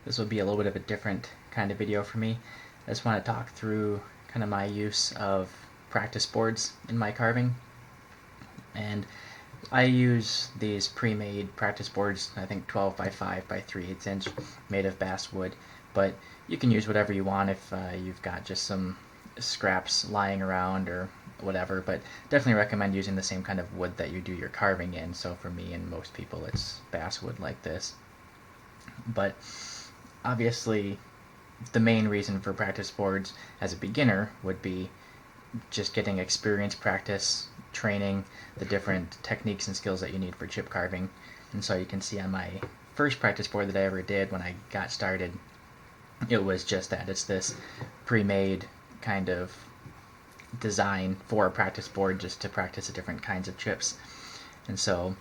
This will be a little bit of a different kind of video for me. I just want to talk through kind of my use of practice boards in my carving. And I use these pre-made practice boards, I think 12 by 5 by 3/8 inch, made of basswood. But you can use whatever you want if you've got just some scraps lying around or whatever, but definitely recommend using the same kind of wood that you do your carving in. So for me and most people, it's basswood like this. But obviously the main reason for practice boards as a beginner would be just getting experience, practice, training the different techniques and skills that you need for chip carving. And so you can see on my first practice board that I ever did when I got started, it was just that. It's this pre-made kind of design for a practice board just to practice the different kinds of chips. And so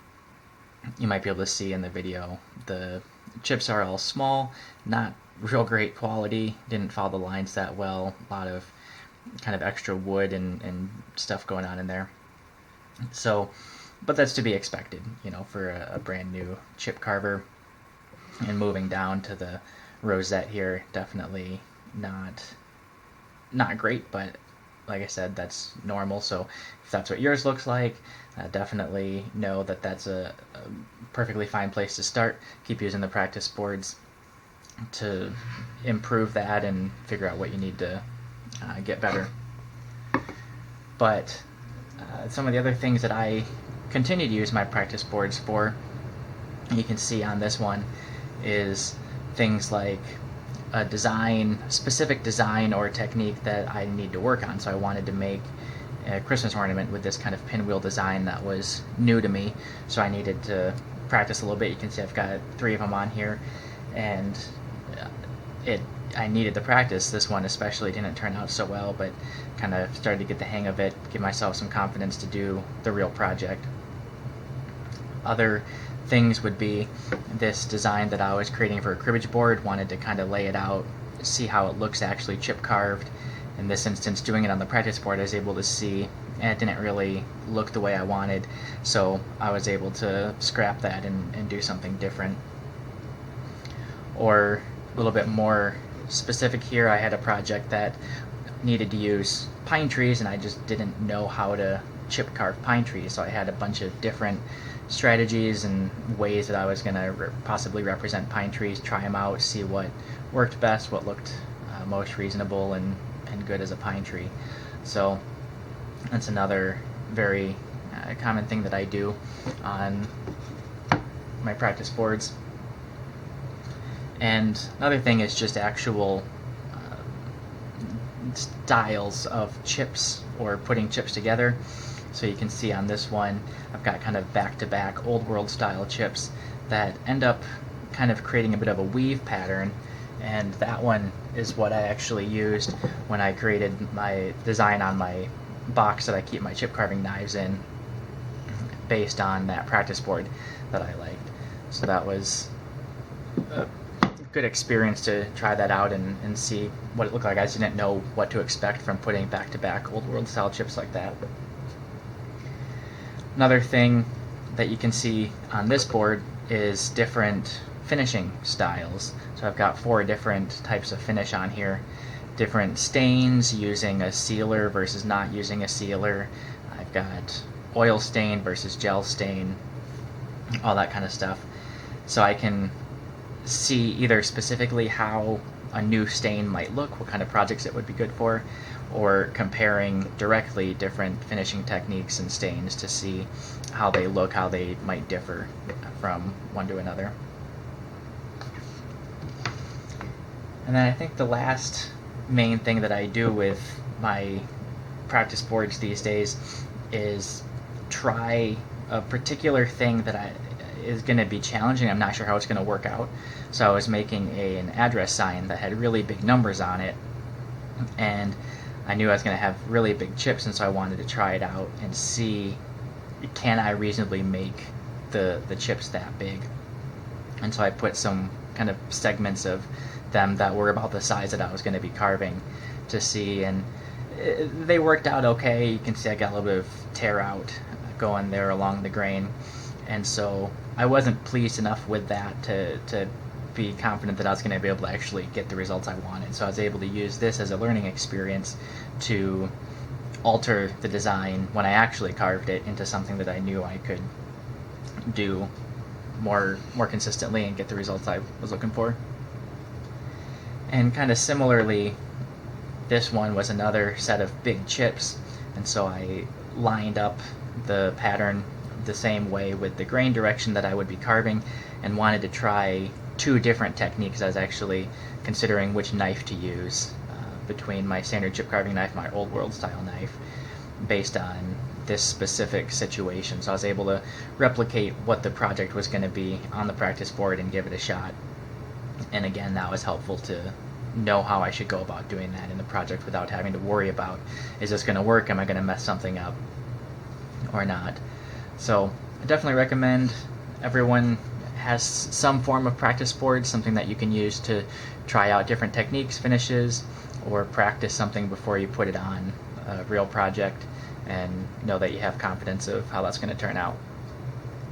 you might be able to see in the video the chips are all small, not real great quality, didn't follow the lines that well, a lot of kind of extra wood and stuff going on in there. So, but that's to be expected, you know, for a brand new chip carver. And moving down to the rosette here, definitely not great, but like I said, that's normal. So if that's what yours looks like, definitely know that that's a perfectly fine place to start. Keep using the practice boards to improve that and figure out what you need to get better. But some of the other things that I continue to use my practice boards for, you can see on this one, is things like a specific design or technique that I need to work on. So I wanted to make a Christmas ornament with this kind of pinwheel design that was new to me, so I needed to practice a little bit. You can see I've got 3 of them on here, and I needed the practice. This one especially didn't turn out so well, but kind of started to get the hang of it, give myself some confidence to do the real project. Other things would be this design that I was creating for a cribbage board. Wanted to kind of lay it out, see how it looks actually chip carved. In this instance, doing it on the practice board, I was able to see, and it didn't really look the way I wanted, so I was able to scrap that and do something different. Or a little bit more specific here, I had a project that needed to use pine trees, and I just didn't know how to chip carve pine trees, so I had a bunch of different strategies and ways that I was going to possibly represent pine trees, try them out, see what worked best, what looked most reasonable and good as a pine tree. So that's another very common thing that I do on my practice boards. And another thing is just actual styles of chips or putting chips together. So you can see on this one, I've got kind of back-to-back old world style chips that end up kind of creating a bit of a weave pattern, and that one is what I actually used when I created my design on my box that I keep my chip carving knives in, based on that practice board that I liked. So that was a good experience to try that out and see what it looked like. I just didn't know what to expect from putting back-to-back old world style chips like that. Another thing that you can see on this board is different finishing styles. So I've got 4 different types of finish on here. Different stains, using a sealer versus not using a sealer. I've got oil stain versus gel stain, all that kind of stuff. So I can see either specifically how a new stain might look, what kind of projects it would be good for, or comparing directly different finishing techniques and stains to see how they look, how they might differ from one to another. And then I think the last main thing that I do with my practice boards these days is try a particular thing that is going to be challenging. I'm not sure how it's going to work out. So I was making an address sign that had really big numbers on it, and I knew I was going to have really big chips, and so I wanted to try it out and see, can I reasonably make the chips that big? And so I put some kind of segments of them that were about the size that I was going to be carving to see, and they worked out okay. You can see I got a little bit of tear out going there along the grain, and so I wasn't pleased enough with that to be confident that I was going to be able to actually get the results I wanted. So I was able to use this as a learning experience to alter the design when I actually carved it into something that I knew I could do more consistently and get the results I was looking for. And kind of similarly, this one was another set of big chips, and so I lined up the pattern the same way with the grain direction that I would be carving, and wanted to try two different techniques. I was actually considering which knife to use between my standard chip carving knife and my old world style knife based on this specific situation. So I was able to replicate what the project was going to be on the practice board and give it a shot. And again, that was helpful to know how I should go about doing that in the project without having to worry about, is this going to work? Am I going to mess something up or not? So I definitely recommend everyone has some form of practice board, something that you can use to try out different techniques, finishes, or practice something before you put it on a real project, and know that you have confidence of how that's going to turn out.